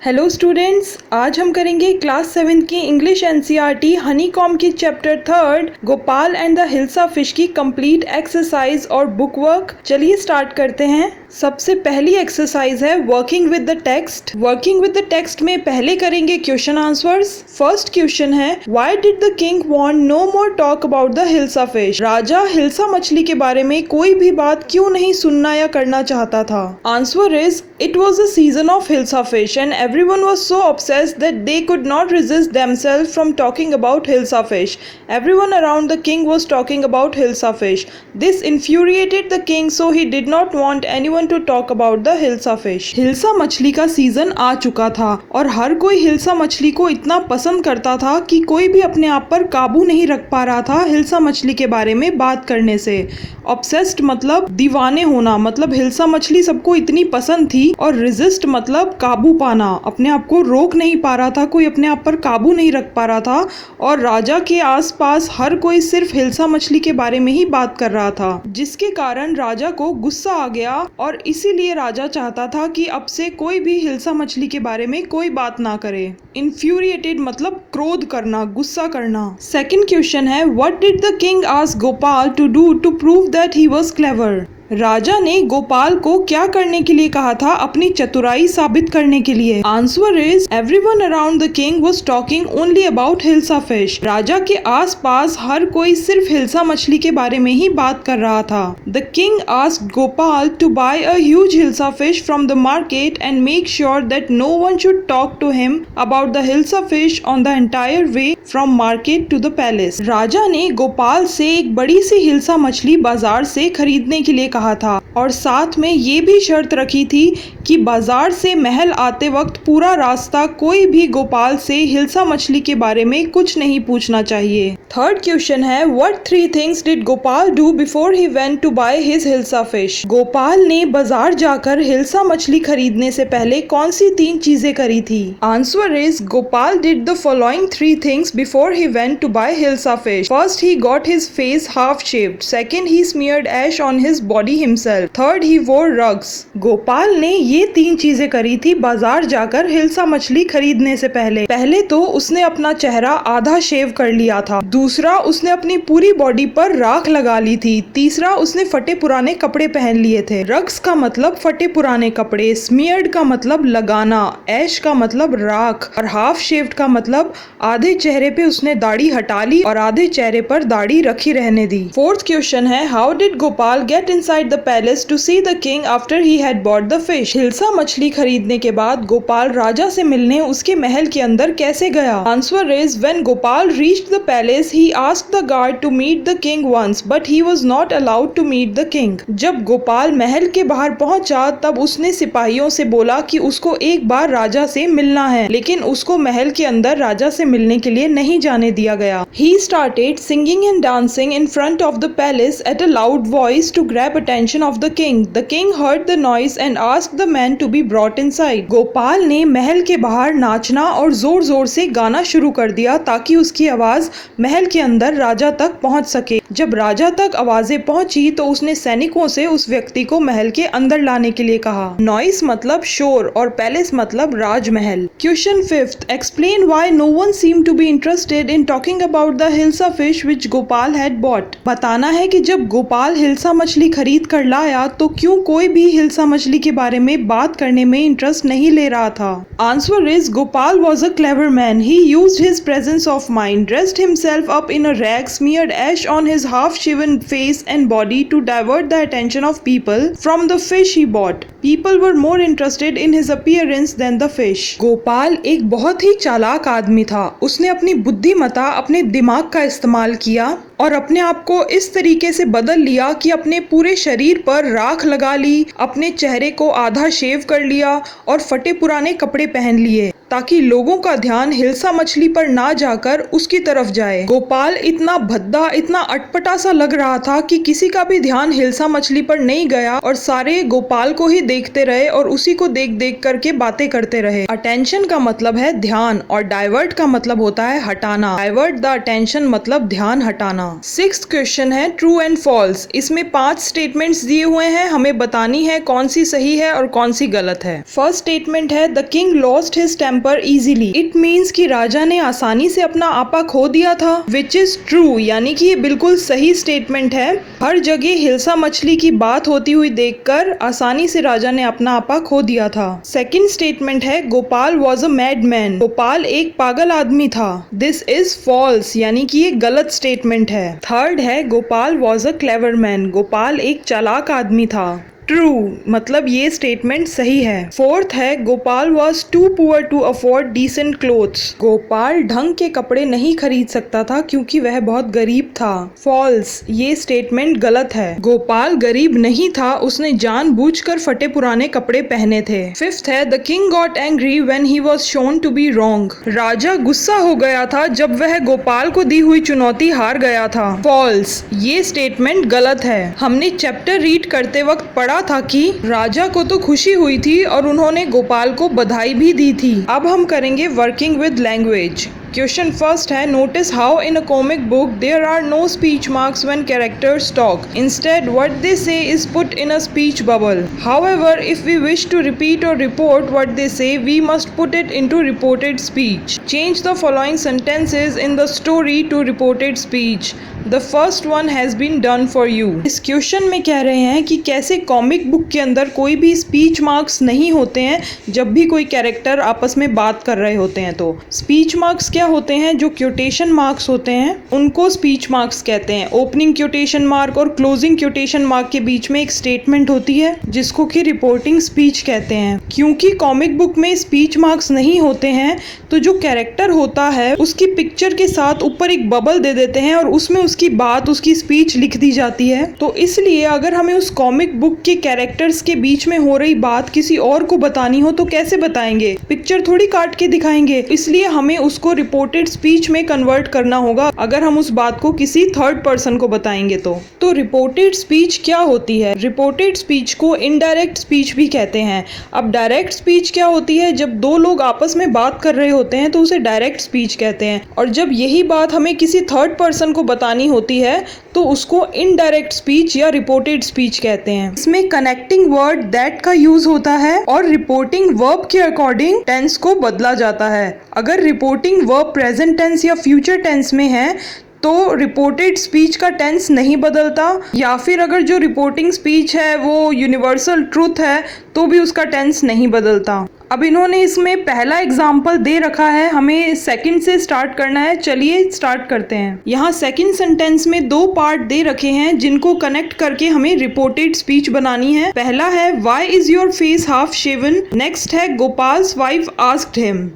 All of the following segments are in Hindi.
हेलो स्टूडेंट्स, आज हम करेंगे क्लास 7 की इंग्लिश एनसीईआरटी हनी कॉम की chapter 3 Gopal and the hilsa fish की कंप्लीट एक्सरसाइज और बुक वर्क। चलिए स्टार्ट करते हैं। सबसे पहली एक्सरसाइज है working with the text. Working with the text में पहले करेंगे क्वेश्चन आंसर्स। फर्स्ट क्वेश्चन है, why did the king want no more talk about the hilsa fish? राजा हिल्सा मछली के बारे में कोई भी बात क्यों नहीं सुनना या करना चाहता था? Answer is, it was the season of Hilsa fish and everyone was so obsessed that they could not resist themselves from talking about Hilsa fish. Everyone around the king was talking about Hilsa fish. This infuriated the king, so he did not want anyone to talk about the Hilsa fish. Hilsa मछली का सीजन आ चुका था और हर कोई हिल्सा मछली को इतना पसंद करता था कि कोई भी अपने आप पर काबू नहीं रख पा रहा था हिल्सा मछली के बारे में बात करने से। ऑब्सेस्ड मतलब दीवाने होना, मतलब हिल्सा मछली सबको इतनी पसंद थी। और रेजिस्ट मतलब काबू पाना, अपने आप को रोक नहीं पा रहा था, कोई अपने आप पर काबू नहीं रख पा रहा था। और राजा के आसपास हर कोई सिर्फ हिल्सा मछली के बारे में ही बात कर रहा था, जिसके कारण राजा को गुस्सा आ गया और इसीलिए राजा चाहता था कि अब से कोई भी हिल्सा मछली के बारे में कोई बात ना करे। इन्फ्यूरिएटेड मतलब क्रोध करना, गुस्सा करना। सेकंड क्वेश्चन है, what did the king ask Gopal to do to prove that he was clever? राजा ने गोपाल को क्या करने के लिए कहा था अपनी चतुराई साबित करने के लिए? Answer is, everyone around the king was talking only about hilsa fish. राजा के आसपास हर कोई सिर्फ हिल्सा मछली के बारे में ही बात कर रहा था। The king asked Gopal to buy a huge hilsa fish from the market and make sure that no one should talk to him about the hilsa fish on the entire way from market to the palace. राजा ने गोपाल से एक बड़ी सी हिल्सा मछली बाजार से खरीदने के लिए कहा था और साथ में ये भी शर्त रखी थी कि बाजार से महल आते वक्त पूरा रास्ता कोई भी गोपाल से हिल्सा मछली के बारे में कुछ नहीं पूछना चाहिए। थर्ड क्वेश्चन है, what 3 things did Gopal do before he went to buy his hilsa fish? Gopal ने बाजार जाकर हिल्सा मछली खरीदने से पहले कौन सी 3 चीजें करी थी? Answer is, Gopal did the following 3 things before he went to buy hilsa fish. First, he got his face half shaved. Second, he smeared ash on his body himself. Third, he wore rugs. Gopal ने ये 3 चीजें करी थी बाजार जाकर हिल्सा मछली खरीदने से पहले। पहले तो उसने अपना चेहरा आधा शेव कर लिया था। दूसरा, उसने अपनी पूरी बॉडी पर राख लगा ली थी। तीसरा, उसने फटे पुराने कपड़े पहन लिए थे। रग्स का मतलब फटे पुराने कपड़े, स्मीयर्ड का मतलब लगाना, ऐश का मतलब राख और हाफ शेव्ड का मतलब आधे चेहरे पे उसने दाढ़ी हटा ली और आधे चेहरे पर दाढ़ी रखी रहने दी। फोर्थ क्वेश्चन है, how did Gopal get inside the palace to see the king after he had bought the fish? Hilsa मछली खरीदने के बाद गोपाल राजा से मिलने उसके महल के अंदर कैसे गया? Answer is, when Gopal reached the palace, he asked the guard to meet the king once, but he was not allowed to meet the king. जब गोपाल महल के बाहर पहुंचा तब उसने सिपाहियों से बोला कि उसको एक बार राजा से मिलना है, लेकिन उसको महल के अंदर राजा से मिलने के लिए नहीं जाने दिया गया। He started singing and dancing in front of the palace at a loud voice to grab attention of the king. The king heard the noise and asked the man to be brought inside. Gopal ने महल के बाहर नाचना और जोर जोर से गाना शुरू कर दिया ताकि उसकी आवाज महल के अंदर राजा तक पहुंच सके। जब राजा तक आवाजें पहुंची तो उसने सैनिकों से उस व्यक्ति को महल के अंदर लाने के लिए कहा। नॉइस मतलब शोर और पैलेस मतलब राजमहल। Question 5th, explain why no one seemed to be interested in talking about the hilsa fish which Gopal had bought. बताना है कि जब गोपाल हिल्सा मछली खरीद कर लाया तो क्यों कोई भी हिल्सा मछली के बारे में बात करने में इंटरेस्ट नहीं ले रहा था? Answer is, Gopal was a clever man. He used his presence of mind, dressed himself up in a rag, smeared ash on his half-shaven face and body to divert the attention of people from the fish he bought. People were more interested in his appearance than the fish. Gopal एक बहुत ही चालाक आदमी था। उसने अपनी बुद्धिमत्ता, अपने दिमाग का इस्तेमाल किया और अपने आप को इस तरीके से बदल लिया कि अपने पूरे शरीर पर राख लगा ली, अपने चेहरे को आधा शेव कर लिया और फटे पुराने कपड़े पहन लिए। ताकि लोगों का ध्यान हिल्सा मछली पर ना जाकर उसकी तरफ जाए। गोपाल इतना भद्दा, इतना अटपटा सा लग रहा था कि किसी का भी ध्यान हिल्सा मछली पर नहीं गया और सारे गोपाल को ही देखते रहे और उसी को देख देख करके बातें करते रहे। अटेंशन का मतलब है ध्यान और डाइवर्ट का मतलब होता है हटाना। डाइवर्ट द अटेंशन मतलब ध्यान हटाना। 6th क्वेश्चन है ट्रू एंड फॉल्स। इसमें 5 स्टेटमेंट्स दिए हुए हैं, हमें बतानी है कौन सी सही है और कौन सी गलत है। फर्स्ट स्टेटमेंट है the king lost his temper easily. It means कि राजा ने आसानी से अपना आपा खो दिया था, विच इज ट्रू, यानी कि ये बिल्कुल सही स्टेटमेंट है। हर जगह हिल्सा मछली की बात होती हुई देखकर आसानी से राजा ने अपना आपा खो दिया था। सेकंड स्टेटमेंट है Gopal was a mad man. Gopal एक पागल आदमी था। दिस इज फॉल्स, यानी कि ये गलत स्टेटमेंट है। थर्ड है Gopal was a clever man. Gopal एक चालाक आदमी था। ट्रू, मतलब ये स्टेटमेंट सही है। फोर्थ है Gopal was too poor to afford decent clothes. Gopal ढंग के कपड़े नहीं खरीद सकता था क्योंकि वह बहुत गरीब था। फॉल्स, ये स्टेटमेंट गलत है। गोपाल गरीब नहीं था, उसने जानबूझकर फटे पुराने कपड़े पहने थे। फिफ्थ है the king got angry when he was shown to be wrong. राजा गुस्सा हो गया था जब वह गोपाल को दी हुई चुनौती हार गया था। फॉल्स, ये स्टेटमेंट गलत है। हमने चैप्टर रीड करते वक्त पढ़ा था कि राजा को तो खुशी हुई थी और उन्होंने गोपाल को बधाई भी दी थी। अब हम करेंगे working with language. Question first है notice how in a comic book there are no speech marks when characters talk. Instead what they say is put in a speech bubble. However if we wish to repeat or report what they say we must put it into reported speech. Change the following sentences in the story to reported speech. The first one has been done for you. इस क्वेश्चन में कह रहे हैं कि कैसे कॉमिक बुक के अंदर कोई भी स्पीच मार्क्स नहीं होते हैं जब भी कोई कैरेक्टर आपस में बात कर रहे होते हैं। तो स्पीच मार्क्स क्या होते हैं? जो क्योटेशन मार्क्स होते हैं उनको स्पीच मार्क्स कहते हैं। ओपनिंग क्योटेशन मार्क और क्लोजिंग क्योटेशन मार्क के बीच में एक स्टेटमेंट होती है जिसको कि रिपोर्टिंग स्पीच कहते हैं। क्योंकि कॉमिक बुक में स्पीच मार्क्स नहीं होते हैं तो जो कैरेक्टर होता है उसकी पिक्चर के साथ ऊपर एक बबल दे देते हैं और उसमें उसकी बात, उसकी स्पीच लिख दी जाती है। तो इसलिए अगर हमें उस कॉमिक बुक के कैरेक्टर्स के बीच में हो रही बात किसी और को बतानी हो तो कैसे बताएंगे? पिक्चर थोड़ी काट के दिखाएंगे। इसलिए हमें उसको रिपोर्टेड स्पीच में कन्वर्ट करना होगा अगर हम उस बात को किसी थर्ड पर्सन को बताएंगे तो रिपोर्टेड स्पीच क्या होती है? रिपोर्टेड स्पीच को इनडायरेक्ट स्पीच भी कहते हैं। अब डायरेक्ट स्पीच क्या होती है? जब दो लोग आपस में बात कर रहे होते हैं तो उसे डायरेक्ट स्पीच कहते हैं और जब यही बात हमें किसी थर्ड पर्सन को बतानी होती है तो उसको इनडायरेक्ट स्पीच या रिपोर्टेड स्पीच कहते हैं। इसमें कनेक्टिंग वर्ड दैट का यूज होता है और रिपोर्टिंग वर्ब के अकॉर्डिंग टेंस को बदला जाता है। अगर रिपोर्टिंग वर्ब प्रेजेंट टेंस या फ्यूचर टेंस में है तो रिपोर्टेड स्पीच का टेंस नहीं बदलता, या फिर अगर जो रिपोर्टिंग स्पीच है वो यूनिवर्सल ट्रूथ है तो भी उसका टेंस नहीं बदलता। अब इन्होंने इसमें पहला एग्जाम्पल दे रखा है, हमें सेकंड से स्टार्ट करना है। चलिए स्टार्ट करते हैं। यहाँ सेकंड सेंटेंस में 2 पार्ट दे रखे हैं जिनको कनेक्ट करके हमें रिपोर्टेड स्पीच बनानी है। पहला है why is your face half shaven. Next है गोपाल्स वाइफ आस्क्ड हिम।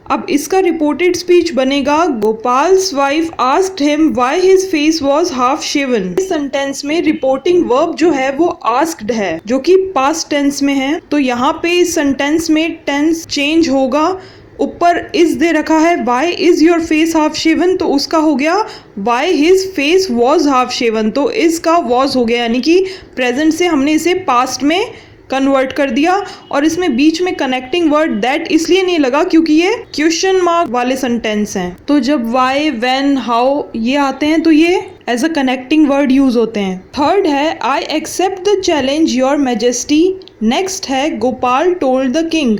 अब इसका रिपोर्टेड स्पीच बनेगा Gopal's wife asked him why his face was half shaven. इस सेंटेंस में रिपोर्टिंग वर्ब जो है वो आस्क्ड है जो कि पास्ट टेंस में है। तो यहाँ पे इस सेंटेंस में टेंस चेंज होगा। ऊपर इज दे रखा है why is your face half shaven, तो उसका हो गया why his face was half shaven. तो इज का वाज हो गया, यानी कि प्रेजेंट से हमने इसे पास्ट में कन्वर्ट कर दिया। और इसमें बीच में कनेक्टिंग वर्ड दैट इसलिए नहीं लगा क्योंकि ये क्वेश्चन मार्क वाले सेंटेंस हैं। तो जब व्हाई, व्हेन, हाउ ये आते हैं तो ये as a connecting word use होते हैं। थर्ड है I accept the challenge your majesty. Next है गोपाल टोल्ड द किंग।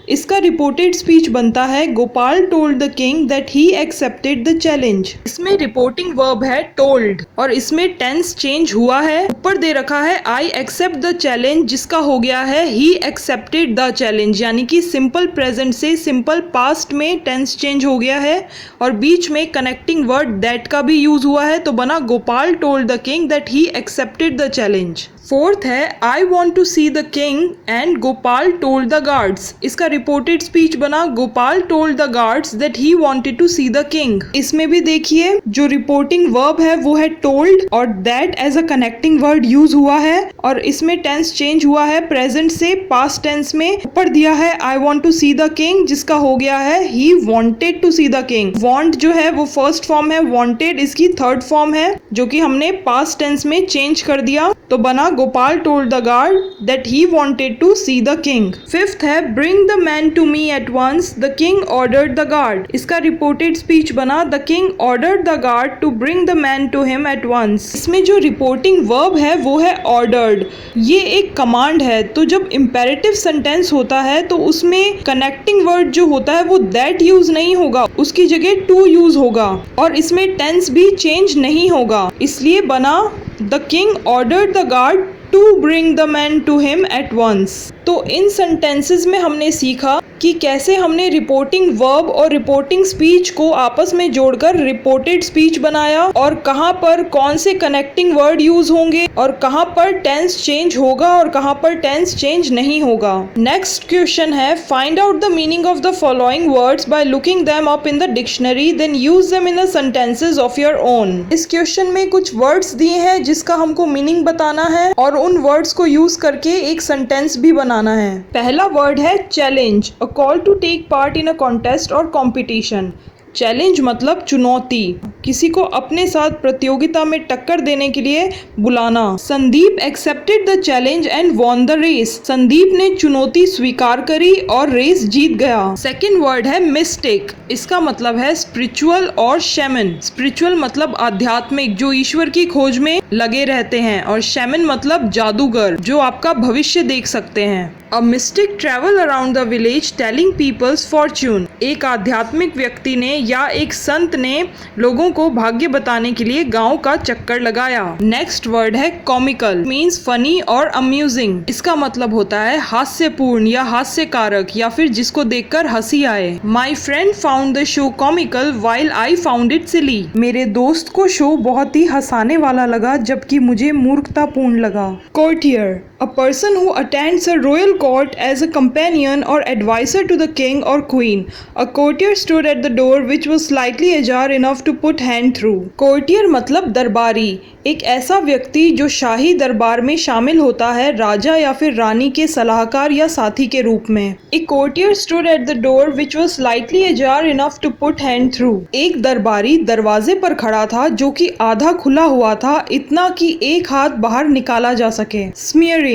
इसका रिपोर्टेड स्पीच बनता है Gopal told the king that he accepted the challenge. इसमें रिपोर्टिंग वर्ब है टोल्ड और इसमें टेंस चेंज हुआ है। ऊपर दे रखा है आई एक्सेप्ट द चैलेंज जिसका हो गया है ही एक्सेप्टेड द चैलेंज, यानी कि सिंपल प्रेजेंट से सिंपल पास्ट में टेंस चेंज हो गया है और बीच में कनेक्टिंग वर्ड दैट का भी यूज हुआ है तो बना Gopal told the king that he accepted the challenge. Fourth है I want to see the king and Gopal told the guards. इसका रिपोर्टेड स्पीच बना Gopal told the guards that he wanted to see the king. इसमें भी देखिए जो रिपोर्टिंग वर्ब है वो है टोल्ड और that as a connecting word use हुआ है और इसमें टेंस चेंज हुआ है प्रेजेंट से पास्ट टेंस में। ऊपर दिया है I want to see the king जिसका हो गया है he wanted to see the king. Want जो है वो फर्स्ट फॉर्म है, वॉन्टेड इसकी थर्ड फॉर्म है जो कि हमने पास्ट टेंस में चेंज कर दिया तो बना Gopal told the guard that he wanted to see the king. Fifth है bring the man to me at once the king ordered the guard. इसका रिपोर्टेड स्पीच बना the king ordered the guard to bring the man to him at once. इसमें जो रिपोर्टिंग वर्ब है वो है ऑर्डर्ड। ये एक कमांड है तो जब इंपेरेटिव सेंटेंस होता है तो उसमें कनेक्टिंग वर्ड जो होता है वो दैट यूज नहीं होगा, उसकी जगह टू यूज होगा और इसमें टेंस भी चेंज नहीं होगा, इसलिए बना the king ordered the guard to bring the man to him at once. तो इन सेंटेंसेस में हमने सीखा कि कैसे हमने रिपोर्टिंग वर्ब और रिपोर्टिंग स्पीच को आपस में जोड़कर रिपोर्टेड स्पीच बनाया और कहाँ पर कौन से कनेक्टिंग वर्ड यूज होंगे और कहाँ पर टेंस चेंज होगा और कहाँ पर टेंस चेंज नहीं होगा। नेक्स्ट क्वेश्चन है find out the meaning of the following words by looking them up in the dictionary then use them in the sentences of your own. इस क्वेश्चन में कुछ वर्ड्स दिए हैं जिसका हमको मीनिंग बताना है और उन वर्ड्स को यूज करके एक सेंटेंस भी बनाना है। पहला वर्ड है challenge, a call to take part in a contest और कॉम्पिटिशन। चैलेंज मतलब चुनौती, किसी को अपने साथ प्रतियोगिता में टक्कर देने के लिए बुलाना। Sandeep accepted the challenge and won the race. Sandeep ने चुनौती स्वीकार करी और रेस जीत गया। सेकंड वर्ड है मिस्टेक। इसका मतलब है स्पिरिचुअल और शैमन। स्पिरिचुअल मतलब आध्यात्मिक, जो ईश्वर की खोज में लगे रहते हैं, और शैमन मतलब जादूगर, जो आपका भविष्य देख सकते हैं। A mystic travel around the village telling peoples fortune. एक आध्यात्मिक व्यक्ति ने या एक संत ने लोगों को भाग्य बताने के लिए गांव का चक्कर लगाया। नेक्स्ट वर्ड है कॉमिकल, मीन्स फनी और अम्यूजिंग। इसका मतलब होता है हास्यपूर्ण या हास्यकारक या फिर जिसको देखकर हंसी आए। My friend found the show comical while I found it silly. मेरे दोस्त को शो बहुत ही हंसाने वाला लगा जबकि मुझे मूर्खतापूर्ण लगा। Courtier, a person who attends a royal court as a companion or advisor to the king or queen. A courtier stood at the door which was slightly ajar enough to put hand through. Courtier मतलब दरबारी, एक ऐसा व्यक्ति जो शाही दरबार में शामिल होता है राजा या फिर रानी के सलाहकार या साथी के रूप में। A courtier stood at the door which was slightly ajar enough to put hand through. एक दरबारी दरवाजे पर खड़ा था जो कि आधा खुला हुआ था, इतना कि एक हाथ बाहर निकाला जा सके। Smearing,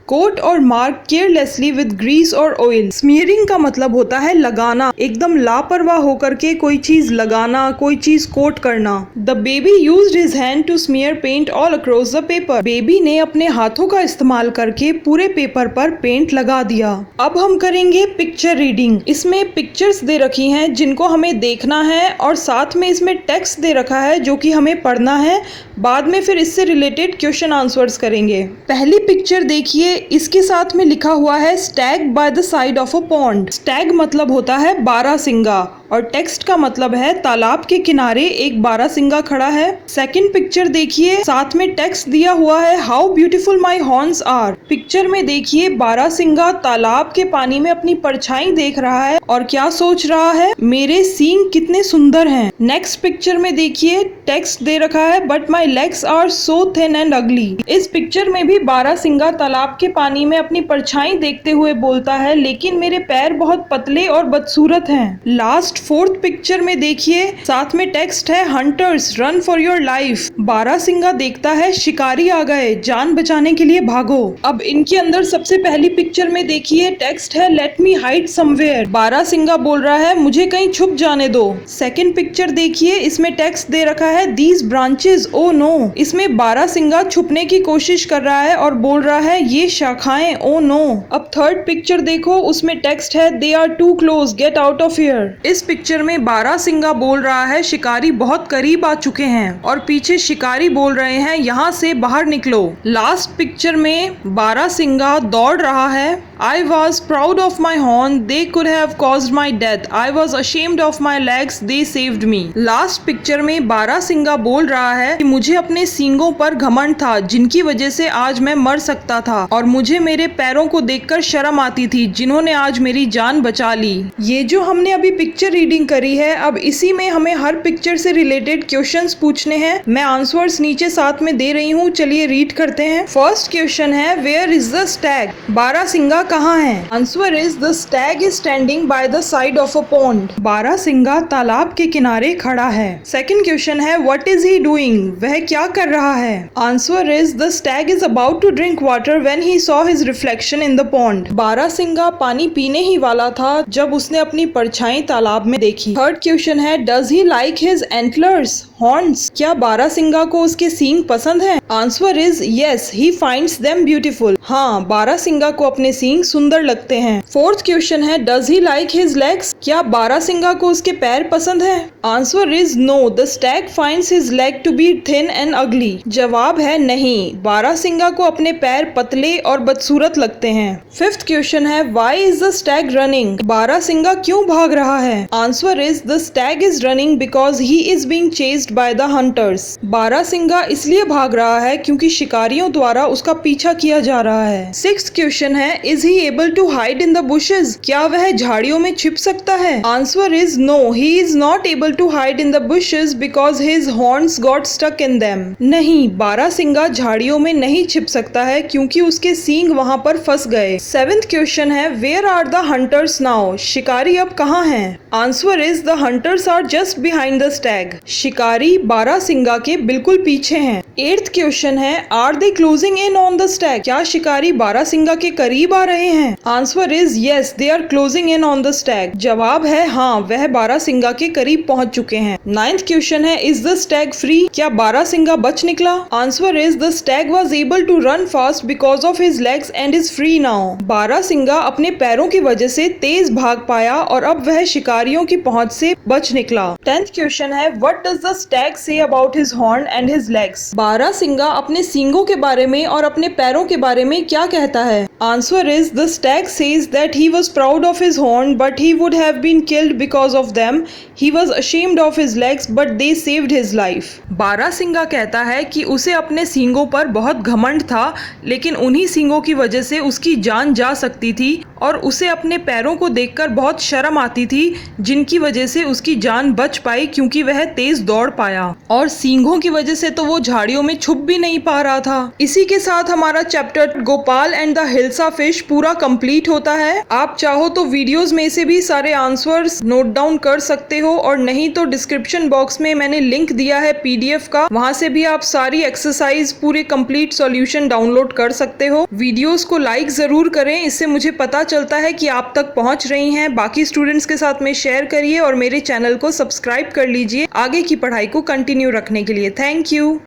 कोट और मार्क केयरलेसली विद ग्रीस और ऑयल। स्मीयरिंग का मतलब होता है लगाना, एकदम लापरवाह होकर के कोई चीज लगाना, कोई चीज कोट करना। The baby used his hand to smear paint all across the paper. Baby ने अपने हाथों का इस्तेमाल करके पूरे पेपर पर पेंट लगा दिया। अब हम करेंगे पिक्चर रीडिंग। इसमें पिक्चर्स दे रखी हैं जिनको हमें देखना है और साथ में इसमें टेक्स्ट दे रखा है जो कि हमें पढ़ना है। बाद में फिर इससे रिलेटेड क्वेश्चन आंसर्स करेंगे। पहली पिक्चर देखिए, इसके साथ में लिखा हुआ है Stag bye the side of a pond. Stag मतलब होता है बारहसिंगा और टेक्स्ट का मतलब है तालाब के किनारे एक बारहसिंगा खड़ा है। सेकंड पिक्चर देखिए, साथ में टेक्स्ट दिया हुआ है how beautiful my horns are. Picture में देखिए बारहसिंगा तालाब के पानी में अपनी परछाई देख रहा है और क्या सोच रहा है, मेरे सींग कितने सुंदर हैं। नेक्स्ट पिक्चर में देखिए टेक्स्ट दे रखा है but my legs are so thin and ugly. इस पिक्चर में भी बारहसिंगा तालाब के पानी में अपनी परछाई देखते हुए बोलता है लेकिन मेरे पैर बहुत पतले और बदसूरत हैं। लास्ट फोर्थ पिक्चर में देखिए, साथ में टेक्स्ट है hunters run for your life. बारहसिंगा देखता है शिकारी आ गए, जान बचाने के लिए भागो। अब इनके अंदर सबसे पहली पिक्चर में देखिए टेक्स्ट है लेट मी हाइड समवेयर। बारहसिंगा बोल रहा है मुझे कहीं छुप जाने दो। सेकंड पिक्चर देखिए, इसमें टेक्स्ट दे रखा है दीज ब्रांचेस ओ नो। इसमें बारहसिंगा छुपने की कोशिश कर रहा है और बोल रहा है ये शाखाएं ओ नो। अब थर्ड पिक्चर देखो, उसमें टेक्स्ट है they are too close get out of here. इस पिक्चर में बारहसिंगा बोल रहा है शिकारी बहुत करीब आ चुके हैं और पीछे शिकारी बोल रहे हैं यहाँ से बाहर निकलो। लास्ट पिक्चर में बारहसिंगा दौड़ रहा है I was proud of my horn, they could have caused my death, I was ashamed of my legs, they saved me. Last picture में बारासिंगा बोल रहा है कि मुझे अपने सींगों पर घमंड था जिनकी वजह से आज मैं मर सकता था, और मुझे मेरे पैरों को देखकर शर्म आती थी जिन्होंने आज मेरी जान बचा ली। ये जो हमने अभी पिक्चर रीडिंग करी है, अब इसी में हमें हर पिक्चर से रिलेटेड क्वेश्चंस पूछने हैं। मैं आंसर्स नीचे साथ में दे रही हूँ, चलिए रीड करते हैं। फर्स्ट क्वेश्चन है, वेयर इज द स्टैग? बारासिंगा कहाँ है? Answer is the stag is standing by the side of a pond. बारासिंगा तालाब के किनारे खड़ा है। सेकंड क्वेश्चन है, व्हाट इज ही डूइंग? वह क्या कर रहा है? Answer is the stag is about to drink water when he saw his reflection in the pond. बारासिंगा पानी पीने ही वाला था जब उसने अपनी परछाई तालाब में देखी। थर्ड क्वेश्चन है, does he like his antlers, horns? क्या बारासिंगा को उसके सींग पसंद है? Answer is yes, he finds them beautiful. हाँ, बारासिंगा को अपने सींग सुंदर लगते हैं। फोर्थ क्वेश्चन है, does he like his legs? क्या बारासिंगा को उसके पैर पसंद है? Answer is no, the stag finds his leg to be thin and ugly. जवाब है नहीं, बारासिंगा को अपने पैर पतले और बदसूरत लगते हैं। फिफ्थ क्वेश्चन है, why is the Stag running? Barasingha क्यों भाग रहा है? Answer is the stag is running because he is being chased by the hunters. Barasingha इसलिए भाग रहा है क्योंकि शिकारियों द्वारा उसका पीछा किया जा रहा है। सिक्स्थ क्वेश्चन है, is he able to hide in the bushes? क्या वह झाड़ियों में छिप सकता है? Answer is no, he is not able to hide in the bushes because his horns got stuck in them. नहीं, बारासिंगा झाड़ियों में नहीं छिप सकता है क्योंकि उसके सींग वहां पर फंस गए। सेवेंथ क्वेश्चन है, where are the hunters now? शिकारी अब कहाँ हैं? Answer is the hunters are just behind the stag. शिकारी बारासिंगा के बिल्कुल पीछे हैं। एट्थ क्वेश्चन है, are they closing in on the stag? क्या शिकारी बारासिंगा के करीब आ रहे हैं? Answer is yes, they are closing in on the stag. जवाब है हाँ, वह बारासिंगा के करीब पहुंच चुके हैं। नाइन्थ क्वेश्चन है, इज द स्टैग फ्री? क्या बारासिंगा बच निकला? Answer is the stag was able to run fast because of his legs and is free now. बारासिंगा अपने पैरों की वजह से तेज भाग पाया और अब वह शिकारियों की पहुंच से बच निकला। 10th क्वेश्चन है, what does the Stag say about his horn and his legs? Barasingha अपने सींगों के बारे में और अपने पैरों के बारे में क्या कहता है? Answer is the stag says that he was proud of his horn but he would have been killed because of them, he was ashamed of his legs but they saved his life. बारासिंगा कहता है कि उसे अपने सींगों पर बहुत घमंड था, लेकिन उन्हीं सींगों की वजह से उसकी जान जा सकती थी, और उसे अपने पैरों को देखकर बहुत शर्म आती थी जिनकी वजह से उसकी जान बच पाई क्योंकि वह तेज दौड़ पाया, और सींगों की वजह से तो वो झाड़ियों में छुप भी नहीं पा रहा था। इसी के साथ हमारा chapter Gopal and the hilsa fish पूरा कंप्लीट होता है। आप चाहो तो वीडियोस में से भी सारे आंसर्स नोट डाउन कर सकते हो, और नहीं तो डिस्क्रिप्शन बॉक्स में मैंने लिंक दिया है PDF का, वहां से भी आप सारी एक्सरसाइज पूरे कंप्लीट सॉल्यूशन डाउनलोड कर सकते हो। वीडियोस को लाइक जरूर करें, इससे मुझे पता चलता है कि आप तक पहुंच रही हैं। बाकी स्टूडेंट्स के साथ में शेयर करिए और मेरे चैनल को सब्सक्राइब कर लीजिए आगे की पढ़ाई को कंटिन्यू रखने के लिए। Thank you.